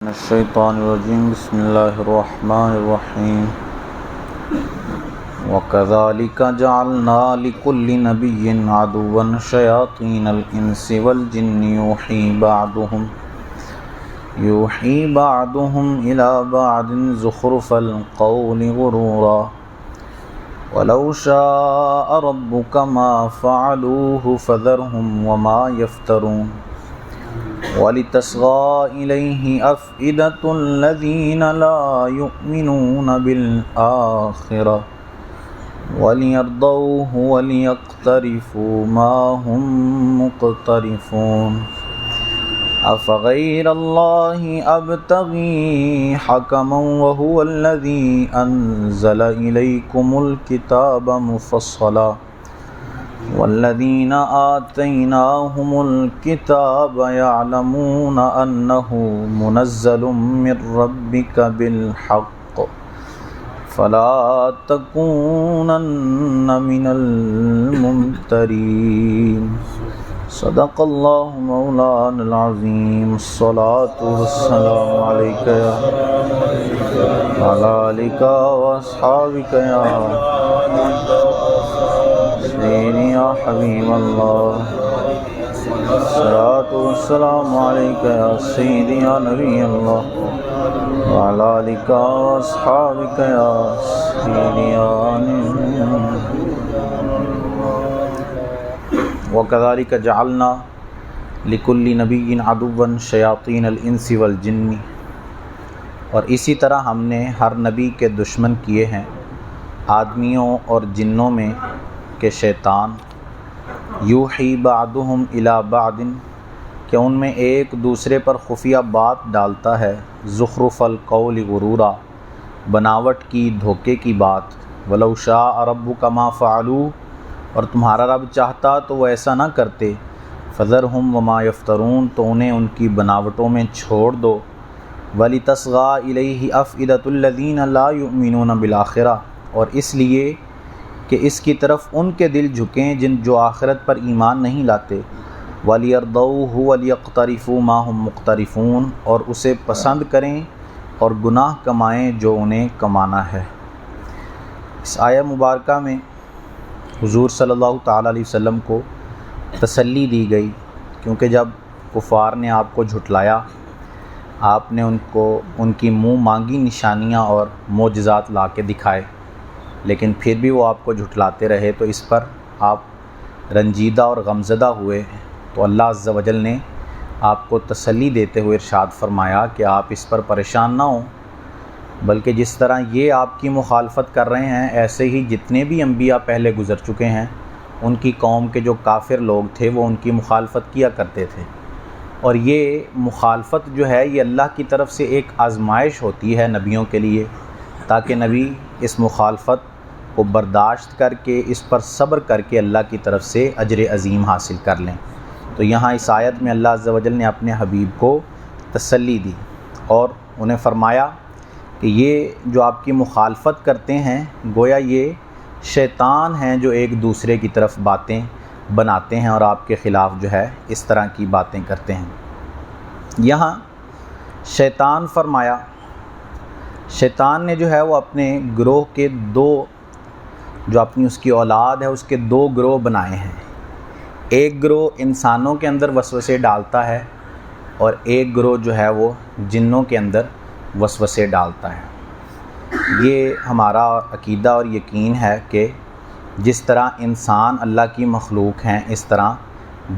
من الشیطان الرجیم بسم اللہ الرحمن الرحیم وَكَذَلِكَ جَعَلْنَا لِكُلِّ نَبِيٍّ عَدُوًّا شَيَاطِينَ الْإِنسِ وَالْجِنِّ يُوحِي بَعْضُهُمْ إِلَى بَعْضٍ زُخْرُفَ الْقَوْلِ غُرُورًا وَلَوْ شَاءَ رَبُّكَ مَا فَعَلُوهُ فَذَرْهُمْ وَمَا يَفْتَرُونَ وَلِتَصْغَىٰ إِلَيْهِ أَفْئِدَةُ الَّذِينَ لَا يُؤْمِنُونَ بِالْآخِرَةِ وَلِيَرْضَوْهُ وَلِيَقْتَرِفُوا مَا هُمْ مُقْتَرِفُونَ أَفَغَيْرَ اللَّهِ أَبْتَغِي حَكَمًا وَهُوَ الَّذِي أَنزَلَ إِلَيْكُمُ الْكِتَابَ مُفَصَّلًا وَالَّذِينَ آتَيْنَاهُمُ الْكِتَابَ يَعْلَمُونَ أَنَّهُ مُنَزَّلٌ مِّن رَّبِّكَ بِالْحَقِّ فَلَا تَكُونَنَّ مِنَ الْمُمْتَرِينَ صدق اللہ مولانا العظیم الصلاة والسلام علیک وعلی آلک واصحابک یا سیدی یا حبیب اللہ الصلاة والسلام علیک یا سیدی یا نبی اللہ وعلی آلک واصحابک یا سیدی یا نبی وَكَذَلِكَ جَعَلْنَا لِكُلِّ نَبِيٍّ عَدُوًّا شَيَاطِينَ الْإِنسِ وَالْجِنِّ اور اسی طرح ہم نے ہر نبی کے دشمن کیے ہیں آدمیوں اور جنوں میں کہ شیطان یوحی بعضهم الی بعض کہ ان میں ایک دوسرے پر خفیہ بات ڈالتا ہے زخرف القول غرورا بناوٹ کی دھوکے کی بات وَلَوْ شَاءَ رَبُّكَ مَا فَعَلُوهُ اور تمہارا رب چاہتا تو وہ ایسا نہ کرتے فَذَرْهُمْ وَمَا يَفْتَرُونَ تو انہیں ان کی بناوٹوں میں چھوڑ دو وَلِتَصْغَىٰ إِلَيْهِ أَفْئِدَةُ الَّذِينَ لَا يُؤْمِنُونَ بِالْآخِرَةِ اور اس لیے کہ اس کی طرف ان کے دل جھکیں جو آخرت پر ایمان نہیں لاتے وَلِيَرْضَوْهُ وَلِيَقْتَرِفُوا مَا هُمْ مُقْتَرِفُونَ اور اسے پسند کریں اور گناہ کمائیں جو انہیں کمانا ہے۔ اس آیہ مبارکہ میں حضور صلی اللہ تعالیٰ علیہ وسلم کو تسلی دی گئی کیونکہ جب کفار نے آپ کو جھٹلایا آپ نے ان کی منہ مانگی نشانیاں اور معجزات لا کے دکھائے لیکن پھر بھی وہ آپ کو جھٹلاتے رہے تو اس پر آپ رنجیدہ اور غمزدہ ہوئے تو اللہ عز و جل نے آپ کو تسلی دیتے ہوئے ارشاد فرمایا کہ آپ اس پر پریشان نہ ہوں بلکہ جس طرح یہ آپ کی مخالفت کر رہے ہیں ایسے ہی جتنے بھی انبیاء پہلے گزر چکے ہیں ان کی قوم کے جو کافر لوگ تھے وہ ان کی مخالفت کیا کرتے تھے اور یہ مخالفت جو ہے یہ اللہ کی طرف سے ایک آزمائش ہوتی ہے نبیوں کے لیے تاکہ نبی اس مخالفت کو برداشت کر کے اس پر صبر کر کے اللہ کی طرف سے اجر عظیم حاصل کر لیں۔ تو یہاں اس آیت میں اللہ عز و جل نے اپنے حبیب کو تسلی دی اور انہیں فرمایا کہ یہ جو آپ کی مخالفت کرتے ہیں گویا یہ شیطان ہیں جو ایک دوسرے کی طرف باتیں بناتے ہیں اور آپ کے خلاف جو ہے اس طرح کی باتیں کرتے ہیں۔ یہاں شیطان فرمایا شیطان نے جو ہے وہ اپنے گروہ کے جو اپنی اس کی اولاد ہے اس کے دو گروہ بنائے ہیں۔ ایک گروہ انسانوں کے اندر وسوسے ڈالتا ہے اور ایک گروہ جو ہے وہ جنوں کے اندر وسوسے ڈالتا ہے۔ یہ ہمارا عقیدہ اور یقین ہے کہ جس طرح انسان اللہ کی مخلوق ہیں اس طرح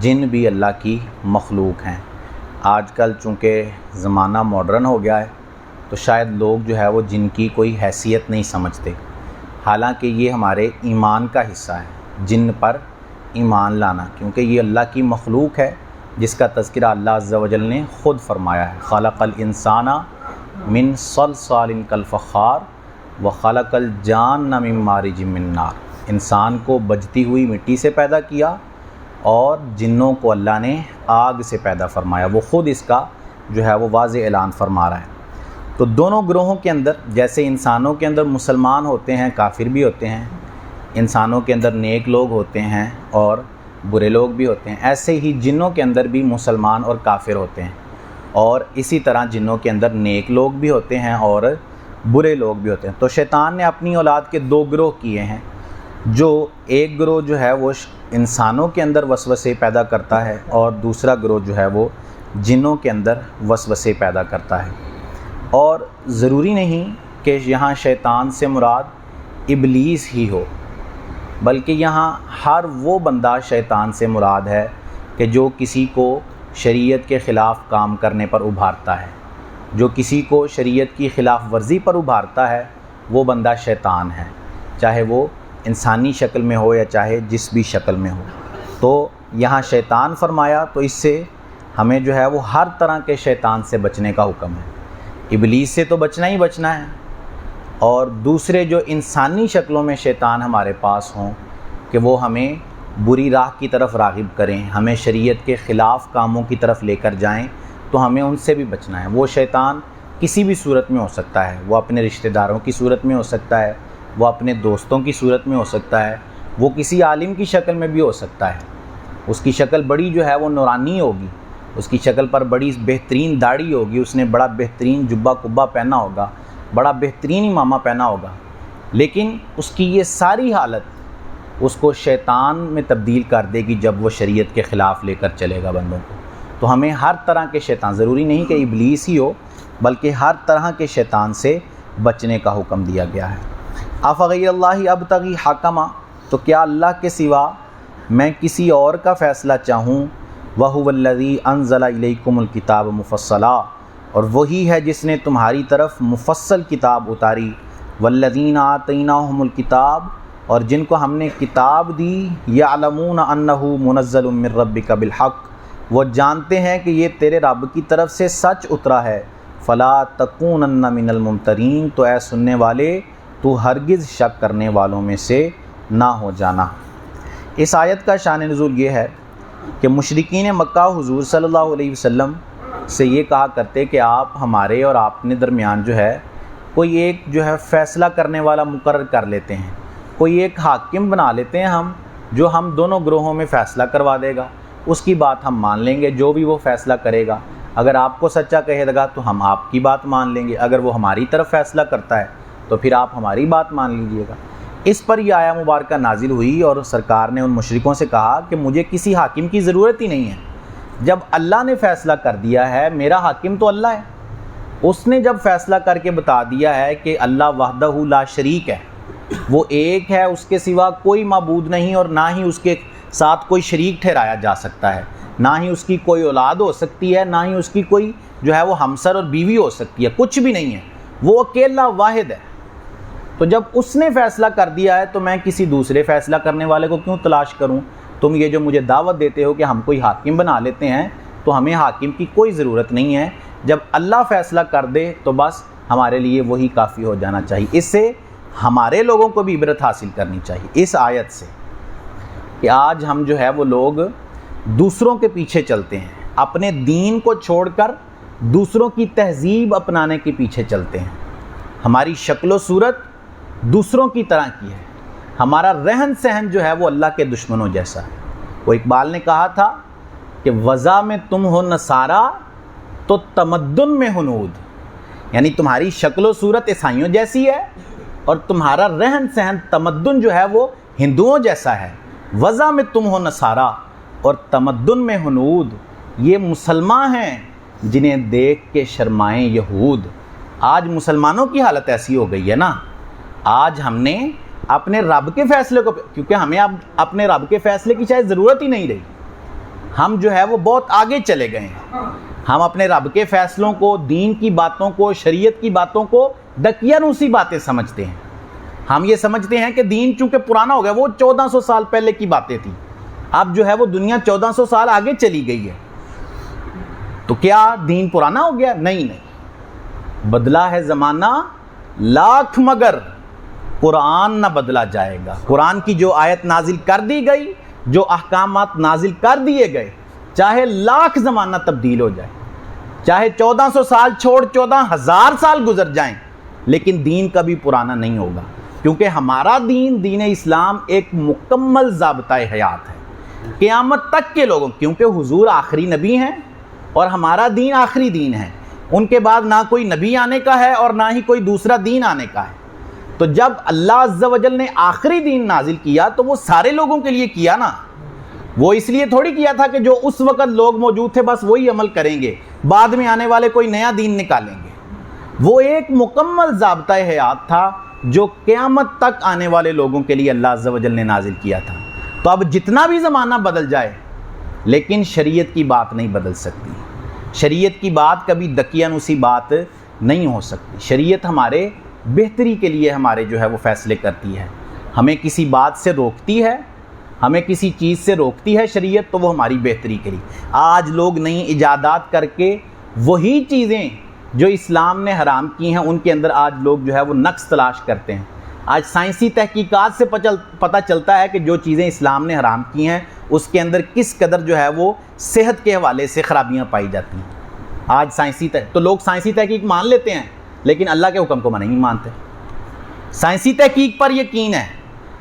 جن بھی اللہ کی مخلوق ہیں۔ آج کل چونکہ زمانہ ماڈرن ہو گیا ہے تو شاید لوگ جو ہے وہ جن کی کوئی حیثیت نہیں سمجھتے حالانکہ یہ ہمارے ایمان کا حصہ ہے جن پر ایمان لانا کیونکہ یہ اللہ کی مخلوق ہے جس کا تذکرہ اللہ عز و جل نے خود فرمایا ہے خلق الانسان من صلصال کالفخار وخلق الجان من مارج من نار انسان کو بجتی ہوئی مٹی سے پیدا کیا اور جنوں کو اللہ نے آگ سے پیدا فرمایا وہ خود اس کا جو ہے وہ واضح اعلان فرما رہا ہے۔ تو دونوں گروہوں کے اندر جیسے انسانوں کے اندر مسلمان ہوتے ہیں کافر بھی ہوتے ہیں انسانوں کے اندر نیک لوگ ہوتے ہیں اور برے لوگ بھی ہوتے ہیں ایسے ہی جنوں کے اندر بھی مسلمان اور کافر ہوتے ہیں اور اسی طرح جنوں کے اندر نیک لوگ بھی ہوتے ہیں اور برے لوگ بھی ہوتے ہیں۔ تو شیطان نے اپنی اولاد کے دو گروہ کیے ہیں، جو ایک گروہ جو ہے وہ انسانوں کے اندر وسوسے پیدا کرتا ہے اور دوسرا گروہ جو ہے وہ جنوں کے اندر وسوسے پیدا کرتا ہے۔ اور ضروری نہیں کہ یہاں شیطان سے مراد ابلیس ہی ہو، بلکہ یہاں ہر وہ بندہ شیطان سے مراد ہے کہ جو کسی کو شریعت کے خلاف کام کرنے پر ابھارتا ہے، جو کسی کو شریعت کی خلاف ورزی پر ابھارتا ہے، وہ بندہ شیطان ہے، چاہے وہ انسانی شکل میں ہو یا چاہے جس بھی شکل میں ہو۔ تو یہاں شیطان فرمایا تو اس سے ہمیں جو ہے وہ ہر طرح کے شیطان سے بچنے کا حکم ہے۔ ابلیس سے تو بچنا ہی بچنا ہے، اور دوسرے جو انسانی شکلوں میں شیطان ہمارے پاس ہوں کہ وہ ہمیں بری راہ کی طرف راغب کریں، ہمیں شریعت کے خلاف کاموں کی طرف لے کر جائیں، تو ہمیں ان سے بھی بچنا ہے۔ وہ شیطان کسی بھی صورت میں ہو سکتا ہے، وہ اپنے رشتہ داروں کی صورت میں ہو سکتا ہے، وہ اپنے دوستوں کی صورت میں ہو سکتا ہے، وہ کسی عالم کی شکل میں بھی ہو سکتا ہے۔ اس کی شکل بڑی جو ہے وہ نورانی ہوگی، اس کی شکل پر بڑی بہترین داڑھی ہوگی، اس نے بڑا بہترین جبہ کبا پہنا ہوگا، بڑا بہترین امامہ پہنا ہوگا، لیکن اس کی یہ ساری حالت اس کو شیطان میں تبدیل کر دے گی جب وہ شریعت کے خلاف لے کر چلے گا بندوں کو۔ تو ہمیں ہر طرح کے شیطان، ضروری نہیں کہ ابلیس ہی ہو، بلکہ ہر طرح کے شیطان سے بچنے کا حکم دیا گیا ہے۔ افغیر اللہ ابتغی حکما، تو کیا اللہ کے سوا میں کسی اور کا فیصلہ چاہوں؟ وَهُوَ الَّذِي أَنزَلَ إِلَيْكُمُ الْكِتَابَ مُفَصَّلًا، اور وہی ہے جس نے تمہاری طرف مفصل کتاب اتاری۔ وَالَّذِينَ آتَيْنَاهُمُ الْكِتَابَ، اور جن کو ہم نے کتاب دی، يَعْلَمُونَ أَنَّهُ مُنَزَّلٌ مِّن رَّبِّكَ بِالْحَقِّ، وہ جانتے ہیں کہ یہ تیرے رب کی طرف سے سچ اترا ہے۔ فَلَا تَكُونَنَّ مِنَ الْمُمْتَرِينَ، تو اے سننے والے تو ہرگز شک کرنے والوں میں سے نہ ہو جانا۔ اس آیت کا شان نزول یہ ہے کہ مشرکین مکہ حضور صلی اللہ علیہ وسلم سے یہ کہا کرتے کہ آپ ہمارے اور اپنے درمیان جو ہے کوئی ایک جو ہے فیصلہ کرنے والا مقرر کر لیتے ہیں، کوئی ایک حاکم بنا لیتے ہیں ہم، جو ہم دونوں گروہوں میں فیصلہ کروا دے گا، اس کی بات ہم مان لیں گے، جو بھی وہ فیصلہ کرے گا۔ اگر آپ کو سچا کہے گا تو ہم آپ کی بات مان لیں گے، اگر وہ ہماری طرف فیصلہ کرتا ہے تو پھر آپ ہماری بات مان لیجئے گا۔ اس پر یہ آیہ مبارکہ نازل ہوئی اور سرکار نے ان مشرکوں سے کہا کہ مجھے کسی حاکم کی ضرورت ہی نہیں ہے، جب اللہ نے فیصلہ کر دیا ہے، میرا حاکم تو اللہ ہے، اس نے جب فیصلہ کر کے بتا دیا ہے کہ اللہ وحدہ لا شریک ہے، وہ ایک ہے، اس کے سوا کوئی معبود نہیں، اور نہ ہی اس کے ساتھ کوئی شریک ٹھہرایا جا سکتا ہے، نہ ہی اس کی کوئی اولاد ہو سکتی ہے، نہ ہی اس کی کوئی جو ہے وہ ہمسر اور بیوی ہو سکتی ہے، کچھ بھی نہیں ہے، وہ اکیلا واحد ہے۔ تو جب اس نے فیصلہ کر دیا ہے تو میں کسی دوسرے فیصلہ کرنے والے کو کیوں تلاش کروں؟ تم یہ جو مجھے دعوت دیتے ہو کہ ہم کوئی حاکم بنا لیتے ہیں، تو ہمیں حاکم کی کوئی ضرورت نہیں ہے، جب اللہ فیصلہ کر دے تو بس ہمارے لیے وہی کافی ہو جانا چاہیے۔ اس سے ہمارے لوگوں کو بھی عبرت حاصل کرنی چاہیے اس آیت سے، کہ آج ہم جو ہے وہ لوگ دوسروں کے پیچھے چلتے ہیں، اپنے دین کو چھوڑ کر دوسروں کی تہذیب اپنانے کے پیچھے چلتے ہیں، ہماری شکل و صورت دوسروں کی طرح کی ہے، ہمارا رہن سہن جو ہے وہ اللہ کے دشمنوں جیسا ہے۔ وہ اقبال نے کہا تھا کہ وضع میں تم ہو نصارہ تو تمدن میں ہنود، یعنی تمہاری شکل و صورت عیسائیوں جیسی ہے اور تمہارا رہن سہن تمدن جو ہے وہ ہندوؤں جیسا ہے۔ وضع میں تم ہو نصارہ اور تمدن میں ہنود، یہ مسلمان ہیں جنہیں دیکھ کے شرمائیں یہود۔ آج مسلمانوں کی حالت ایسی ہو گئی ہے نا، آج ہم نے اپنے رب کے فیصلے کو، کیونکہ ہمیں اب اپنے رب کے فیصلے کی شاید ضرورت ہی نہیں رہی، ہم جو ہے وہ بہت آگے چلے گئے ہیں، ہم اپنے رب کے فیصلوں کو، دین کی باتوں کو، شریعت کی باتوں کو دقیانوسی باتیں سمجھتے ہیں۔ ہم یہ سمجھتے ہیں کہ دین چونکہ پرانا ہو گیا، وہ 1400 سال پہلے کی باتیں تھیں، اب جو ہے وہ دنیا 1400 سال آگے چلی گئی ہے، تو کیا دین پرانا ہو گیا؟ نہیں، بدلا ہے زمانہ لاکھ مگر قرآن نہ بدلا جائے گا۔ قرآن کی جو آیت نازل کر دی گئی، جو احکامات نازل کر دیے گئے، چاہے لاکھ زمانہ تبدیل ہو جائے، چاہے 1400 سال چھوڑ 14,000 سال گزر جائیں، لیکن دین کبھی پرانا نہیں ہوگا، کیونکہ ہمارا دین، دین اسلام ایک مکمل ضابطۂ حیات ہے قیامت تک کے لوگوں، کیونکہ حضور آخری نبی ہیں، اور ہمارا دین آخری دین ہے، ان کے بعد نہ کوئی نبی آنے کا ہے اور نہ ہی کوئی دوسرا دین آنے کا ہے۔ تو جب اللہ عز و جل نے آخری دین نازل کیا تو وہ سارے لوگوں کے لیے کیا نا، وہ اس لیے تھوڑی کیا تھا کہ جو اس وقت لوگ موجود تھے بس وہی عمل کریں گے، بعد میں آنے والے کوئی نیا دین نکالیں گے۔ وہ ایک مکمل ضابطہ حیات تھا جو قیامت تک آنے والے لوگوں کے لیے اللہ عز و جل نے نازل کیا تھا۔ تو اب جتنا بھی زمانہ بدل جائے لیکن شریعت کی بات نہیں بدل سکتی، شریعت کی بات کبھی دقیانوسی بات نہیں ہو سکتی۔ شریعت ہمارے بہتری کے لیے ہمارے جو ہے وہ فیصلے کرتی ہے، ہمیں کسی بات سے روکتی ہے، ہمیں کسی چیز سے روکتی ہے شریعت تو وہ ہماری بہتری کے لیے۔ آج لوگ نئی ایجادات کر کے وہی چیزیں جو اسلام نے حرام کی ہیں ان کے اندر آج لوگ جو ہے وہ نقص تلاش کرتے ہیں۔ آج سائنسی تحقیقات سے پتہ چلتا ہے کہ جو چیزیں اسلام نے حرام کی ہیں اس کے اندر کس قدر جو ہے وہ صحت کے حوالے سے خرابیاں پائی جاتی ہیں۔ آج تو لوگ سائنسی تحقیق مان لیتے ہیں لیکن اللہ کے حکم کو نہیں مانتے۔ سائنسی تحقیق پر یقین ہے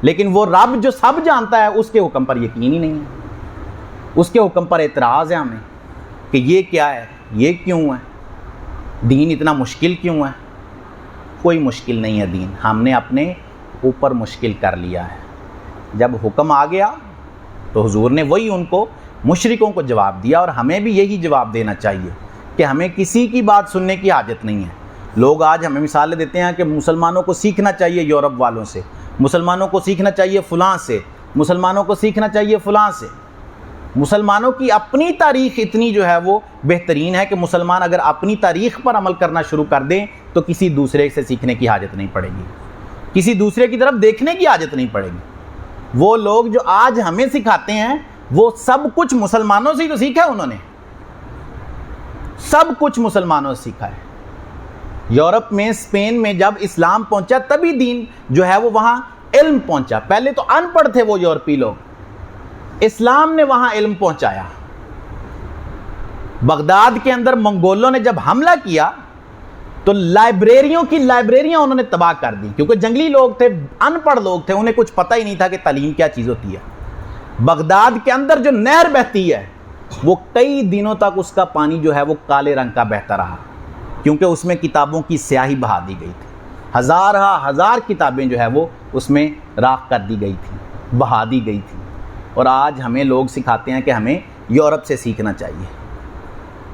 لیکن وہ رب جو سب جانتا ہے اس کے حکم پر یقین ہی نہیں ہے، اس کے حکم پر اعتراض ہے ہمیں کہ یہ کیا ہے، یہ کیوں ہے، دین اتنا مشکل کیوں ہے۔ کوئی مشکل نہیں ہے دین، ہم نے اپنے اوپر مشکل کر لیا ہے۔ جب حکم آ گیا تو حضور نے وہی ان کو مشرکوں کو جواب دیا، اور ہمیں بھی یہی جواب دینا چاہیے کہ ہمیں کسی کی بات سننے کی حاجت نہیں ہے۔ لوگ آج ہمیں مثالیں دیتے ہیں کہ مسلمانوں کو سیکھنا چاہیے یورپ والوں سے، مسلمانوں کو سیکھنا چاہیے فلاں سے، مسلمانوں کو سیکھنا چاہیے فلاں سے۔ مسلمانوں کی اپنی تاریخ اتنی جو ہے وہ بہترین ہے کہ مسلمان اگر اپنی تاریخ پر عمل کرنا شروع کر دیں تو کسی دوسرے سے سیکھنے کی حاجت نہیں پڑے گی، کسی دوسرے کی طرف دیکھنے کی حاجت نہیں پڑے گی۔ وہ لوگ جو آج ہمیں سکھاتے ہیں وہ سب کچھ مسلمانوں سے ہی تو سیکھا ہے، انہوں نے سب کچھ مسلمانوں سے سیکھا ہے۔ یورپ میں، اسپین میں جب اسلام پہنچا تبھی دین جو ہے وہ وہاں علم پہنچا۔ پہلے تو ان پڑھ تھے وہ یورپی لوگ، اسلام نے وہاں علم پہنچایا۔ بغداد کے اندر منگولوں نے جب حملہ کیا تو لائبریریوں کی لائبریریاں انہوں نے تباہ کر دی، کیونکہ جنگلی لوگ تھے، ان پڑھ لوگ تھے، انہیں کچھ پتہ ہی نہیں تھا کہ تعلیم کیا چیز ہوتی ہے۔ بغداد کے اندر جو نہر بہتی ہے وہ کئی دنوں تک اس کا پانی جو ہے وہ کالے رنگ کا بہتا رہا، کیونکہ اس میں کتابوں کی سیاہی بہا دی گئی تھی۔ ہزار کتابیں جو ہے وہ اس میں راکھ کر دی گئی تھی، بہا دی گئی تھی۔ اور آج ہمیں لوگ سکھاتے ہیں کہ ہمیں یورپ سے سیکھنا چاہیے۔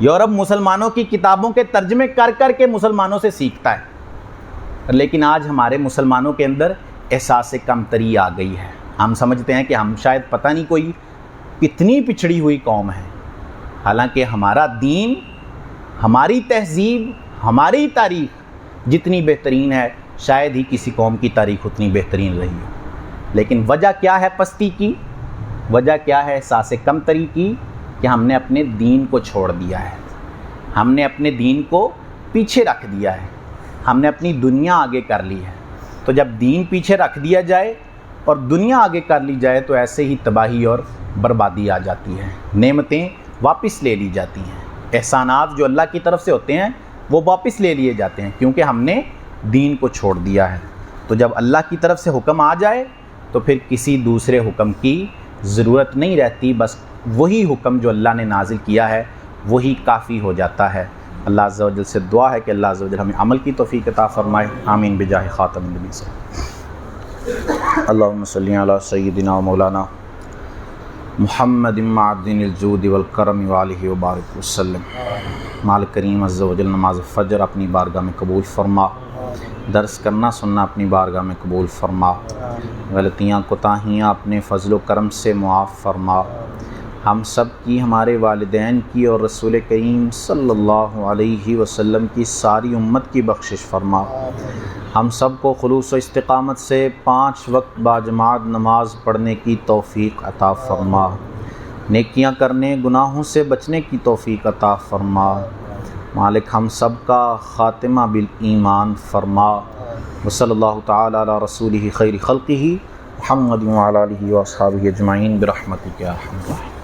یورپ مسلمانوں کی کتابوں کے ترجمے کر کر کے مسلمانوں سے سیکھتا ہے، لیکن آج ہمارے مسلمانوں کے اندر احساس کمتری آ گئی ہے۔ ہم سمجھتے ہیں کہ ہم شاید پتہ نہیں کوئی کتنی پچھڑی ہوئی قوم ہے، حالانکہ ہمارا دین، ہماری تہذیب، ہماری تاریخ جتنی بہترین ہے شاید ہی کسی قوم کی تاریخ اتنی بہترین رہی ہو۔ لیکن وجہ کیا ہے پستی کی؟ وجہ کیا ہے احساس کمتری کی؟ کہ ہم نے اپنے دین کو چھوڑ دیا ہے، ہم نے اپنے دین کو پیچھے رکھ دیا ہے، ہم نے اپنی دنیا آگے کر لی ہے۔ تو جب دین پیچھے رکھ دیا جائے اور دنیا آگے کر لی جائے تو ایسے ہی تباہی اور بربادی آ جاتی ہے، نعمتیں واپس لے لی جاتی ہیں، احسانات جو اللہ کی طرف سے ہوتے ہیں وہ واپس لے لیے جاتے ہیں، کیونکہ ہم نے دین کو چھوڑ دیا ہے۔ تو جب اللہ کی طرف سے حکم آ جائے تو پھر کسی دوسرے حکم کی ضرورت نہیں رہتی، بس وہی حکم جو اللہ نے نازل کیا ہے وہی کافی ہو جاتا ہے۔ اللہ عز و جل سے دعا ہے کہ اللہ عز و جل ہمیں عمل کی توفیق عطا فرمائے، آمین بجاہ خاتم النبی صلی اللہ علیہ وسلم۔ اللہم صلی علی سیدنا و مولانا محمد معدن الجود والکرم وآلہ وبارک وسلم۔ مال کریم عز و جل نماز فجر اپنی بارگاہ میں قبول فرما، درس کرنا سننا اپنی بارگاہ میں قبول فرما، غلطیاں کوتاہیاں اپنے فضل و کرم سے معاف فرما، ہم سب کی، ہمارے والدین کی اور رسول کریم صلی اللہ علیہ وسلم کی ساری امت کی بخشش فرما، ہم سب کو خلوص و استقامت سے 5 وقت باجماعت نماز پڑھنے کی توفیق عطا فرما، نیکیاں کرنے، گناہوں سے بچنے کی توفیق عطا فرما، مالک ہم سب کا خاتمہ بالایمان فرما۔ وصلی اللہ تعالی علی رسولہ خیر خلقہ محمد وعلی آلہ واصحابہ اجمعین برحمتک یا ارحم الراحمین۔